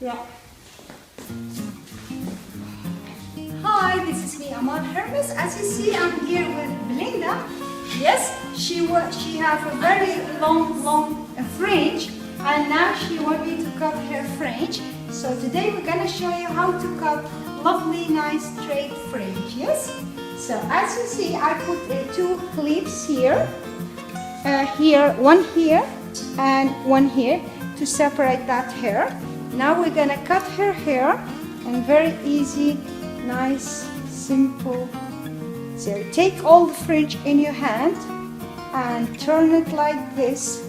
Yeah. Hi, this is me, amalhermuz. As you see, I'm here with Belinda. Yes, she has a very long fringe, and now she wants me to cut her fringe. So today we're gonna show you how to cut lovely, nice straight fringe. Yes. So as you see, I put two clips here. One here and one here to separate that hair. Now we're gonna cut her hair, and very easy, nice, simple. So take all the fringe in your hand and turn it like this.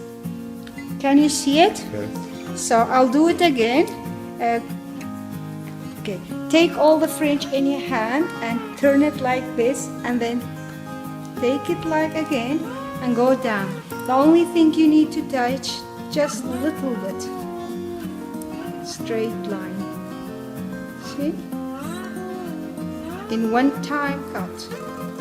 Can you see it? Yes. So I'll do it again. Okay, take all the fringe in your hand and turn it like this, and then take it like again and go down. The only thing you need to touch, just a little bit, straight line. See? In one time cut.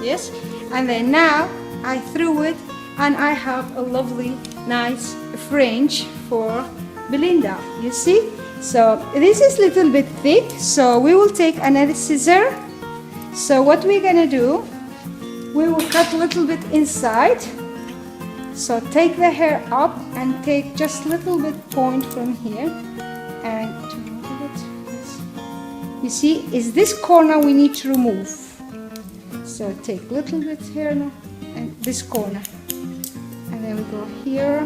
Yes? And then now I threw it, and I have a lovely, nice fringe for Belinda. You see? So this is a little bit thick, so we will take another scissor. So what we're gonna do, we will cut a little bit inside. So take the hair up and take just a little bit point from here and you see, is this corner we need to remove. So take a little bit here now and this corner, and then we go here,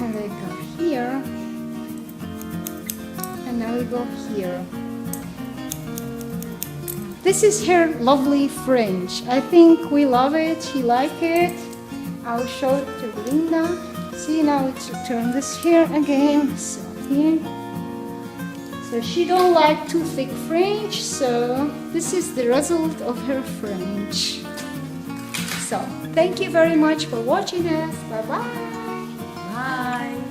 and then go here, and now we go here. This is her lovely fringe. I think we love it. She like it. I'll show it to Belinda. See, now it's turn this here again. So here. So she don't like too thick fringe. So this is the result of her fringe. So thank you very much for watching us. Bye bye. Bye.